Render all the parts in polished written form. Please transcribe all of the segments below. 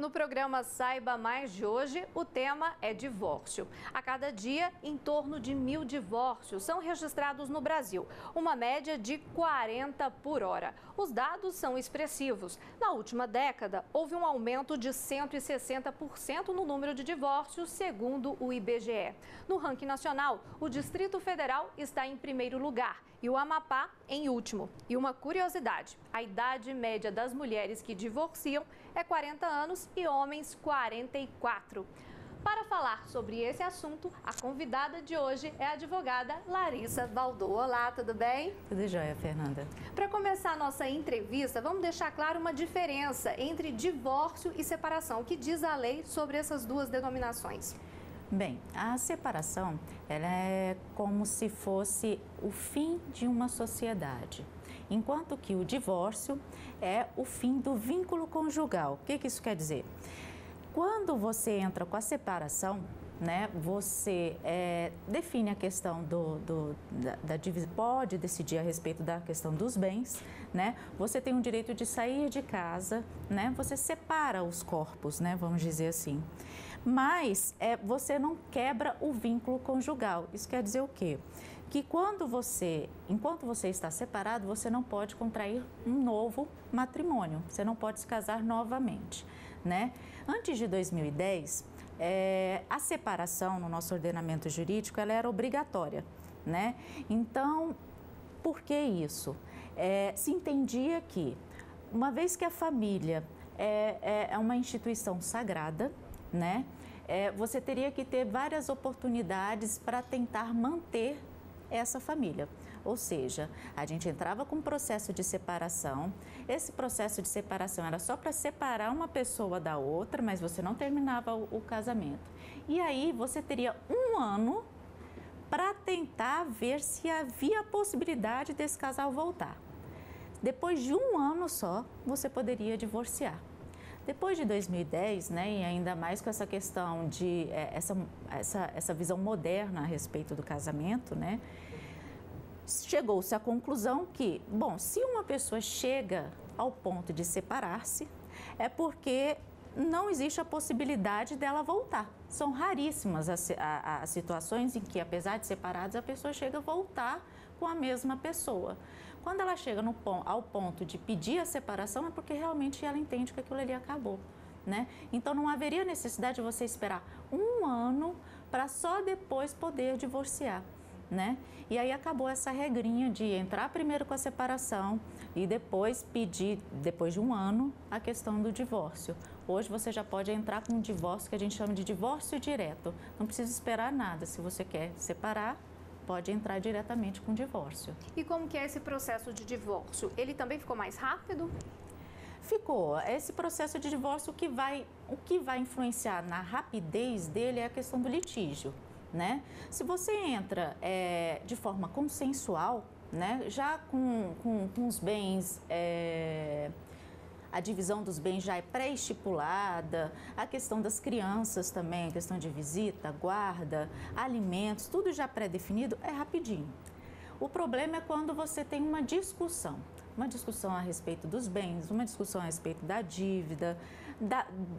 No programa Saiba Mais de hoje, o tema é divórcio. A cada dia, em torno de 1.000 divórcios são registrados no Brasil, uma média de 40 por hora. Os dados são expressivos. Na última década, houve um aumento de 160% no número de divórcios, segundo o IBGE. No ranking nacional, o Distrito Federal está em primeiro lugar e o Amapá em último. E uma curiosidade, a idade média das mulheres que divorciam é 40 anos e homens 44. Para falar sobre esse assunto, a convidada de hoje é a advogada Larissa Baldô. Olá, tudo bem? Tudo jóia, Fernanda. Para começar a nossa entrevista, vamos deixar claro uma diferença entre divórcio e separação. O que diz a lei sobre essas duas denominações? Bem, a separação, ela é como se fosse o fim de uma sociedade, enquanto que o divórcio é o fim do vínculo conjugal. O que isso quer dizer? Quando você entra com a separação, né, você define a questão da divisão, pode decidir a respeito da questão dos bens, né? Você tem o direito de sair de casa, né? Você separa os corpos, né? Vamos dizer assim. Mas você não quebra o vínculo conjugal. Isso quer dizer o quê? Que enquanto você está separado, você não pode contrair um novo matrimônio, você não pode se casar novamente, né? Antes de 2010, a separação no nosso ordenamento jurídico, ela era obrigatória, né? Então, por que isso? Se entendia que, uma vez que a família é uma instituição sagrada, né? Você teria que ter várias oportunidades para tentar manter essa família. Ou seja, a gente entrava com um processo de separação, esse processo de separação era só para separar uma pessoa da outra, mas você não terminava o casamento. E aí você teria um ano para tentar ver se havia a possibilidade desse casal voltar. Depois de um ano só, você poderia divorciar. Depois de 2010, né, e ainda mais com essa questão de essa visão moderna a respeito do casamento, né, chegou-se à conclusão que, bom, se uma pessoa chega ao ponto de separar-se, é porque não existe a possibilidade dela voltar. São raríssimas as situações em que, apesar de separados, a pessoa chega a voltar com a mesma pessoa. Quando ela chega ao ponto de pedir a separação, é porque realmente ela entende que aquilo ali acabou, né? Então, não haveria necessidade de você esperar um ano para só depois poder divorciar, né? E aí acabou essa regrinha de entrar primeiro com a separação e depois pedir, depois de um ano, a questão do divórcio. Hoje você já pode entrar com um divórcio que a gente chama de divórcio direto. Não precisa esperar nada. Se você quer separar, pode entrar diretamente com o divórcio. E como que é esse processo de divórcio? Ele também ficou mais rápido? Ficou. Esse processo de divórcio, o que vai influenciar na rapidez dele é a questão do litígio, né? Se você entra de forma consensual, né, já com os bens, a divisão dos bens já é pré-estipulada, a questão das crianças também, a questão de visita, guarda, alimentos, tudo já pré-definido, é rapidinho. O problema é quando você tem uma discussão a respeito dos bens, uma discussão a respeito da dívida,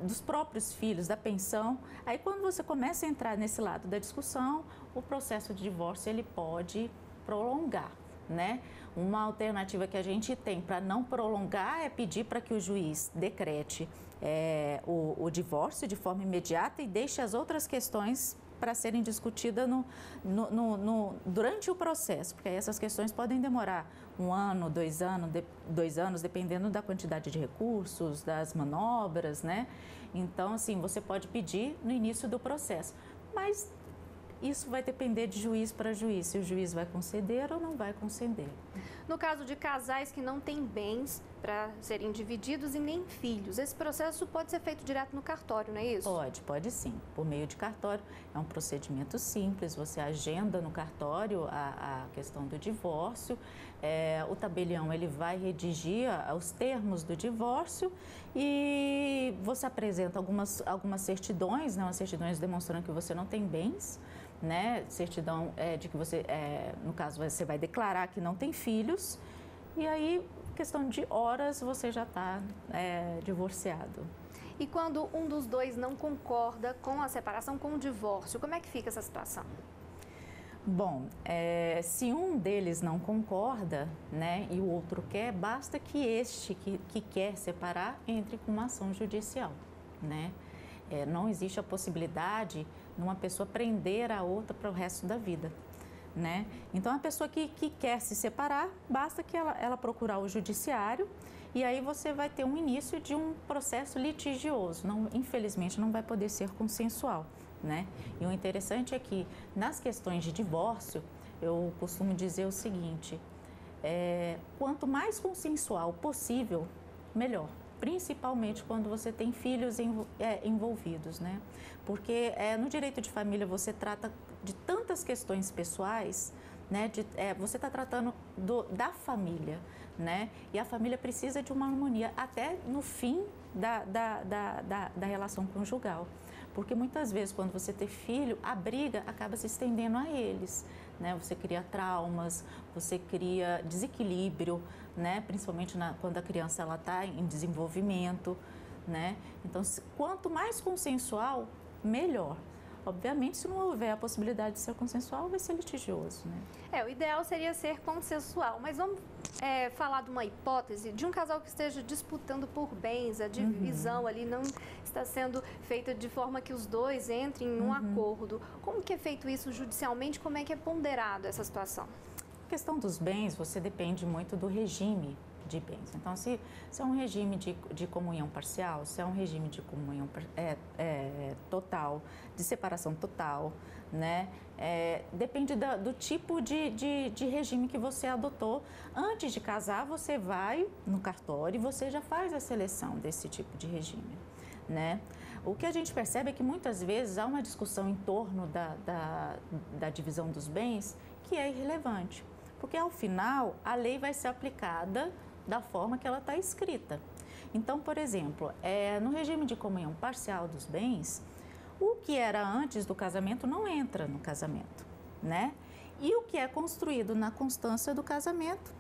dos próprios filhos, da pensão. Aí quando você começa a entrar nesse lado da discussão, o processo de divórcio ele pode prolongar, né? Uma alternativa que a gente tem para não prolongar é pedir para que o juiz decrete o divórcio de forma imediata e deixe as outras questões para serem discutidas durante o processo, porque essas questões podem demorar um ano, 2 anos, dependendo da quantidade de recursos, das manobras, né? Então, assim, você pode pedir no início do processo, mas isso vai depender de juiz para juiz, se o juiz vai conceder ou não vai conceder. No caso de casais que não têm bens para serem divididos e nem filhos, esse processo pode ser feito direto no cartório, não é isso? Pode sim, por meio de cartório. É um procedimento simples, você agenda no cartório a questão do divórcio, o tabelião ele vai redigir os termos do divórcio e você apresenta algumas certidões, né, umas certidões demonstrando que você não tem bens, né, certidão de que você, no caso, você vai declarar que não tem filhos e aí, questão de horas, você já está divorciado. E quando um dos dois não concorda com a separação, com o divórcio, como é que fica essa situação? Bom, se um deles não concorda, né, e o outro quer, basta que este que quer separar entre com uma ação judicial, né? Não existe a possibilidade de uma pessoa prender a outra para o resto da vida, né? Então, a pessoa que quer se separar, basta que ela procurar o judiciário e aí você vai ter um início de um processo litigioso. Não, infelizmente, não vai poder ser consensual, né? E o interessante é que, nas questões de divórcio, eu costumo dizer o seguinte, quanto mais consensual possível, melhor. Principalmente quando você tem filhos envolvidos, né? Porque no direito de família você trata de tantas questões pessoais, né? Você está tratando da família, né? E a família precisa de uma harmonia até no fim da relação conjugal. Porque muitas vezes, quando você tem filho, a briga acaba se estendendo a eles, né? Você cria traumas, você cria desequilíbrio, né? Principalmente quando a criança está em desenvolvimento, né? Então, quanto mais consensual, melhor. Obviamente, se não houver a possibilidade de ser consensual, vai ser litigioso, né? O ideal seria ser consensual, mas vamos falar de uma hipótese de um casal que esteja disputando por bens, a divisão ali não está sendo feita de forma que os dois entrem em um acordo. Como que é feito isso judicialmente? Como é que é ponderado essa situação? A questão dos bens, você depende muito do regime de bens. Então, se é um regime de comunhão parcial, se é um regime de comunhão total, de separação total, né? Depende do tipo de regime que você adotou. Antes de casar, você vai no cartório e você já faz a seleção desse tipo de regime, né? O que a gente percebe é que muitas vezes há uma discussão em torno da divisão dos bens que é irrelevante, porque ao final a lei vai ser aplicada da forma que ela está escrita. Então, por exemplo, no regime de comunhão parcial dos bens, o que era antes do casamento não entra no casamento, né? E o que é construído na constância do casamento,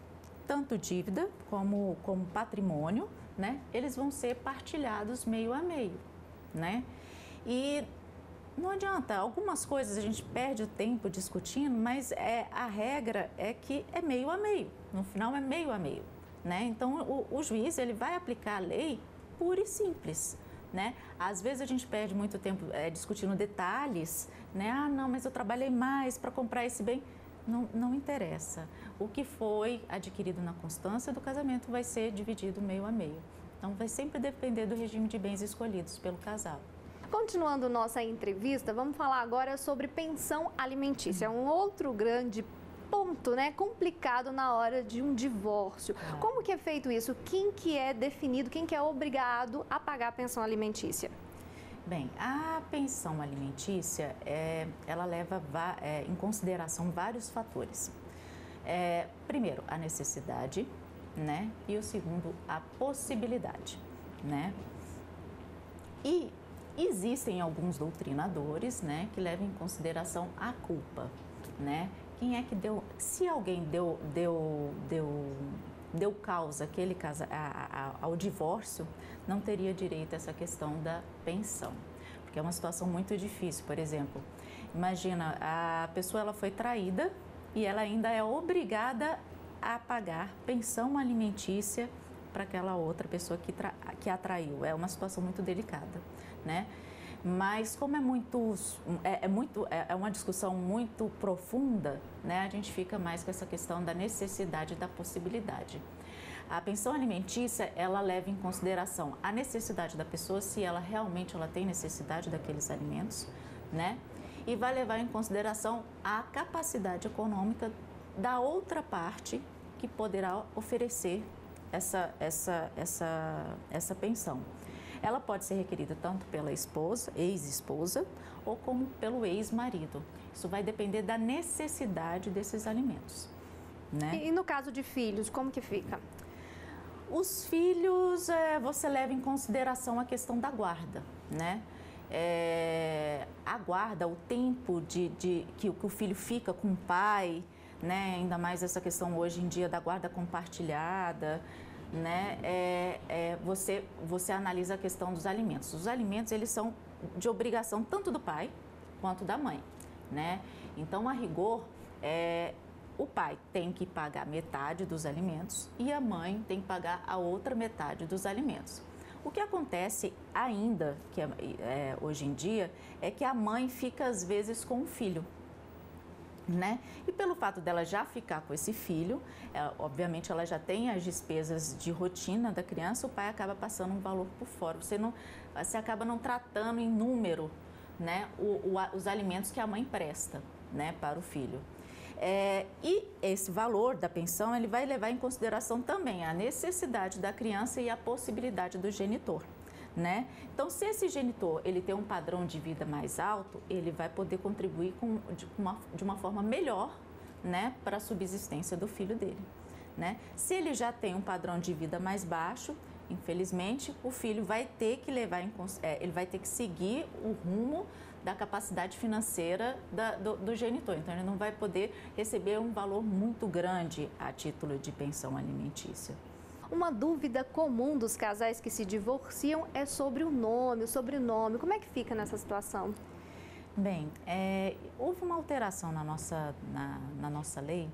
tanto dívida como patrimônio, né? Eles vão ser partilhados meio a meio, né? E não adianta, algumas coisas a gente perde o tempo discutindo, mas a regra é que é meio a meio, no final é meio a meio, né? Então, o juiz ele vai aplicar a lei pura e simples, né? Às vezes a gente perde muito tempo discutindo detalhes, né? Ah, não, mas eu trabalhei mais para comprar esse bem. Não interessa. O que foi adquirido na constância do casamento vai ser dividido meio a meio. Então, vai sempre depender do regime de bens escolhidos pelo casal. Continuando nossa entrevista, vamos falar agora sobre pensão alimentícia, um outro grande ponto, né, complicado na hora de um divórcio. Como que é feito isso? Quem que é definido, quem que é obrigado a pagar a pensão alimentícia? Bem, a pensão alimentícia, ela leva em consideração vários fatores. Primeiro, a necessidade, né? E o segundo, a possibilidade, né? E existem alguns doutrinadores, né, que levam em consideração a culpa, né? Quem é que se alguém deu causa ao divórcio, não teria direito a essa questão da pensão, porque é uma situação muito difícil. Por exemplo, imagina, a pessoa ela foi traída e ela ainda é obrigada a pagar pensão alimentícia para aquela outra pessoa que a traiu. É uma situação muito delicada, né? Mas como é uma discussão muito profunda, né? A gente fica mais com essa questão da necessidade e da possibilidade. A pensão alimentícia, ela leva em consideração a necessidade da pessoa, se ela realmente tem necessidade daqueles alimentos, né? E vai levar em consideração a capacidade econômica da outra parte que poderá oferecer essa pensão. Ela pode ser requerida tanto pela esposa, ex-esposa, ou como pelo ex-marido. Isso vai depender da necessidade desses alimentos, né? E no caso de filhos, como que fica? Os filhos, você leva em consideração a questão da guarda, né? A guarda, o tempo que o filho fica com o pai, né? Ainda mais essa questão hoje em dia da guarda compartilhada, né, você analisa a questão dos alimentos. Os alimentos, eles são de obrigação tanto do pai quanto da mãe, né? Então, a rigor, o pai tem que pagar metade dos alimentos e a mãe tem que pagar a outra metade dos alimentos. O que acontece ainda, hoje em dia, é que a mãe fica às vezes com o filho, né? E pelo fato dela já ficar com esse filho, obviamente ela já tem as despesas de rotina da criança, o pai acaba passando um valor por fora. Você acaba não tratando em número, né, os alimentos que a mãe presta, né, para o filho. E esse valor da pensão, ele vai levar em consideração também a necessidade da criança e a possibilidade do genitor, né? Então, se esse genitor ele tem um padrão de vida mais alto, ele vai poder contribuir de uma forma melhor, né, para a subsistência do filho dele, né? Se ele já tem um padrão de vida mais baixo, infelizmente, o filho vai ter que ele vai ter que seguir o rumo da capacidade financeira do genitor. Então, ele não vai poder receber um valor muito grande a título de pensão alimentícia. Uma dúvida comum dos casais que se divorciam é sobre o nome, o sobrenome. Como é que fica nessa situação? Bem, houve uma alteração na nossa lei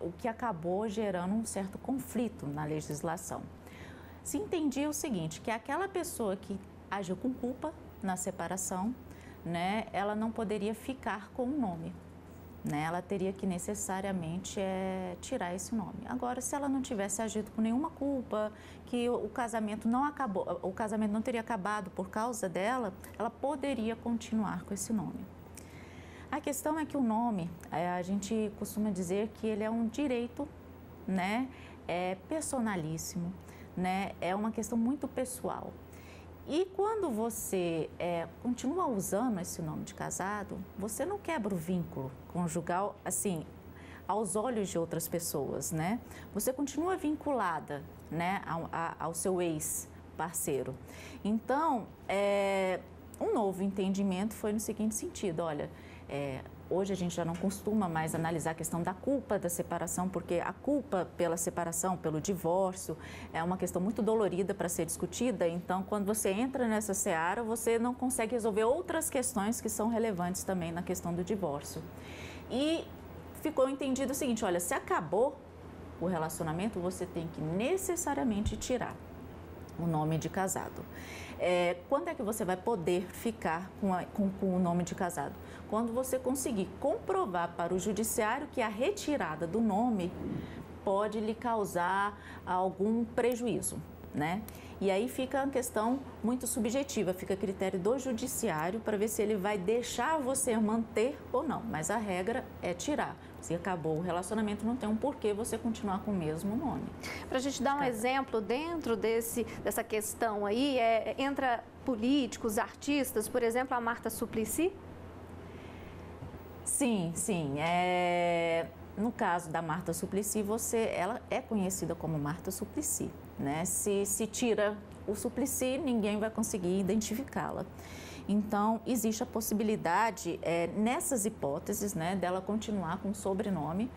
o que acabou gerando um certo conflito na legislação. Se entendia o seguinte, que aquela pessoa que agiu com culpa na separação, né, ela não poderia ficar com o nome, né, ela teria que necessariamente tirar esse nome. Agora, se ela não tivesse agido com nenhuma culpa, que o casamento não acabou, o casamento não teria acabado por causa dela, ela poderia continuar com esse nome. A questão é que o nome, a gente costuma dizer que ele é um direito, né, personalíssimo, né, é uma questão muito pessoal. E quando você continua usando esse nome de casado, você não quebra o vínculo conjugal, assim, aos olhos de outras pessoas, né? Você continua vinculada, né, ao seu ex-parceiro. Então, um novo entendimento foi no seguinte sentido, olha, hoje a gente já não costuma mais analisar a questão da culpa da separação, porque a culpa pela separação, pelo divórcio, é uma questão muito dolorida para ser discutida. Então, quando você entra nessa seara, você não consegue resolver outras questões que são relevantes também na questão do divórcio. E ficou entendido o seguinte, olha, se acabou o relacionamento, você tem que necessariamente tirar o nome de casado. Quando é que você vai poder ficar com o nome de casado? Quando você conseguir comprovar para o judiciário que a retirada do nome pode lhe causar algum prejuízo, né? E aí fica uma questão muito subjetiva, fica a critério do judiciário para ver se ele vai deixar você manter ou não. Mas a regra é tirar. Se acabou o relacionamento, não tem um porquê você continuar com o mesmo nome. Para a gente dar um exemplo dentro dessa questão aí, entra políticos, artistas, por exemplo, a Marta Suplicy? Sim. No caso da Marta Suplicy, ela é conhecida como Marta Suplicy, né? Se tira o Suplicy, ninguém vai conseguir identificá-la. Então, existe a possibilidade, nessas hipóteses, né, dela continuar com o sobrenome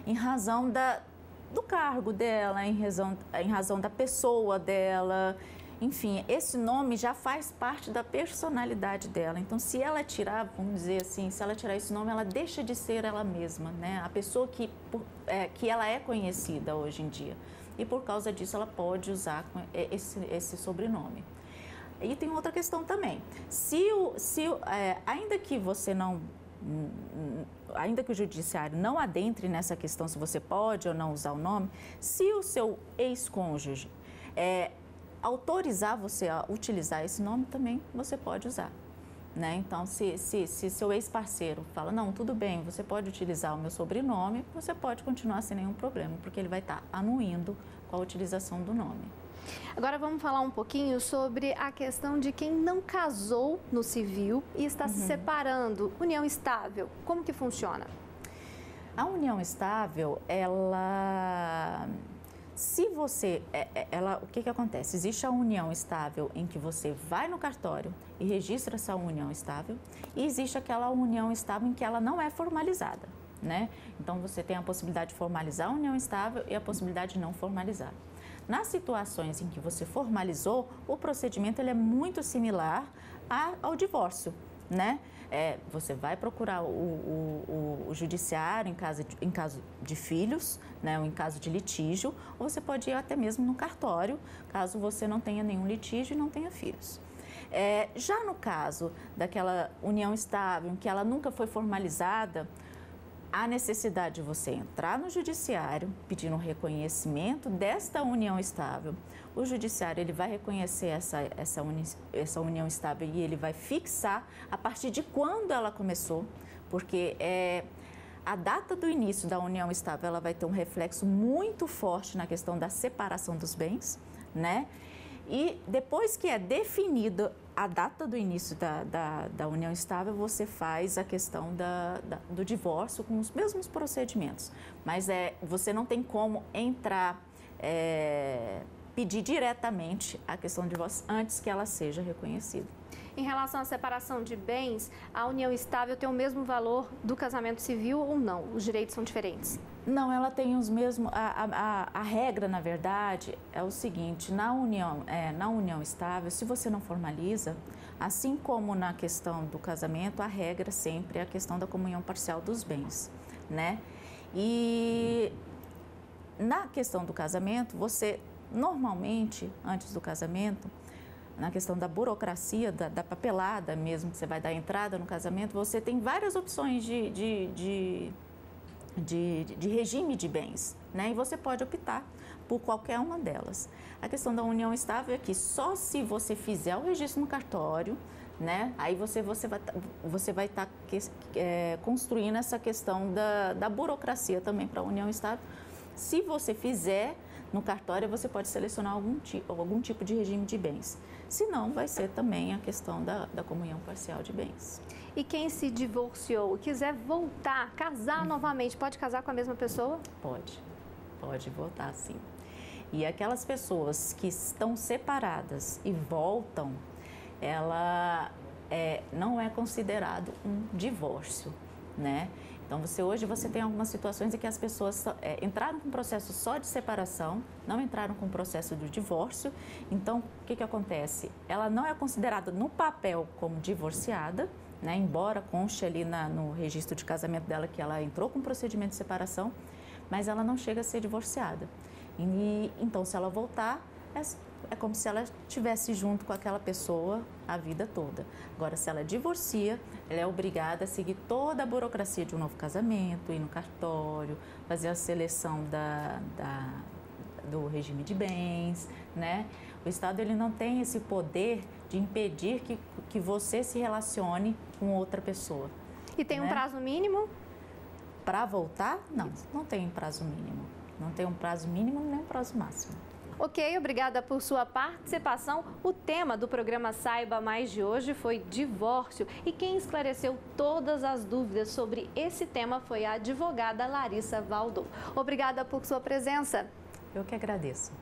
em razão do cargo dela, em razão da pessoa dela. Enfim, esse nome já faz parte da personalidade dela. Então, se ela tirar, vamos dizer assim, se ela tirar esse nome, ela deixa de ser ela mesma, né? A pessoa que ela é conhecida hoje em dia. E por causa disso, ela pode usar esse sobrenome. E tem outra questão também. Ainda que você não... Ainda que o judiciário não adentre nessa questão se você pode ou não usar o nome, se o seu ex-cônjuge autorizar você a utilizar esse nome, também você pode usar, né? Então, se seu ex-parceiro fala, não, tudo bem, você pode utilizar o meu sobrenome, você pode continuar sem nenhum problema, porque ele vai estar anuindo com a utilização do nome. Agora vamos falar um pouquinho sobre a questão de quem não casou no civil e está se separando. União estável, como que funciona? A união estável, o que acontece? Existe a união estável em que você vai no cartório e registra essa união estável e existe aquela união estável em que ela não é formalizada. né? Então, você tem a possibilidade de formalizar a união estável e a possibilidade de não formalizar. Nas situações em que você formalizou, o procedimento ele é muito similar ao divórcio, né? Você vai procurar o judiciário em caso de filhos, né, ou em caso de litígio, ou você pode ir até mesmo no cartório, caso você não tenha nenhum litígio e não tenha filhos. Já no caso daquela união estável, em que ela nunca foi formalizada, há necessidade de você entrar no judiciário, pedindo um reconhecimento desta união estável. O judiciário ele vai reconhecer essa união estável e ele vai fixar a partir de quando ela começou, porque a data do início da união estável ela vai ter um reflexo muito forte na questão da separação dos bens, né? E depois que é definida a data do início da união estável, você faz a questão do divórcio com os mesmos procedimentos. Mas você não tem como entrar, pedir diretamente a questão do divórcio antes que ela seja reconhecida. Em relação à separação de bens, a união estável tem o mesmo valor do casamento civil ou não? Os direitos são diferentes? Não, ela tem os mesmos. A regra, na verdade, é o seguinte: na união estável, se você não formaliza, assim como na questão do casamento, a regra sempre é a questão da comunhão parcial dos bens, né? E na questão do casamento, você normalmente, antes do casamento, na questão da burocracia, da papelada mesmo, que você vai dar entrada no casamento, você tem várias opções de regime de bens, né? E você pode optar por qualquer uma delas. A questão da união estável é que só se você fizer o registro no cartório, né? Aí você vai estar construindo essa questão da burocracia também para a união estável. Se você fizer no cartório, você pode selecionar algum tipo de regime de bens. Se não, vai ser também a questão da comunhão parcial de bens. E quem se divorciou e quiser voltar, casar novamente, pode casar com a mesma pessoa? Pode voltar, sim. E aquelas pessoas que estão separadas e voltam, ela não é considerado um divórcio, né? Então, hoje você tem algumas situações em que as pessoas entraram com processo só de separação, não entraram com processo de divórcio. Então, o que acontece? Ela não é considerada no papel como divorciada, né? Embora conste ali no registro de casamento dela que ela entrou com procedimento de separação, mas ela não chega a ser divorciada. Então, se ela voltar, é como se ela estivesse junto com aquela pessoa a vida toda. Agora, se ela divorcia, ela é obrigada a seguir toda a burocracia de um novo casamento, ir no cartório, fazer a seleção do regime de bens, né? O Estado ele não tem esse poder de impedir que você se relacione com outra pessoa. E tem um prazo mínimo? Para voltar? Não tem um prazo mínimo. Não tem um prazo mínimo nem um prazo máximo. Ok, obrigada por sua participação. O tema do programa Saiba Mais de hoje foi divórcio. E quem esclareceu todas as dúvidas sobre esse tema foi a advogada Larissa Valdô. Obrigada por sua presença. Eu que agradeço.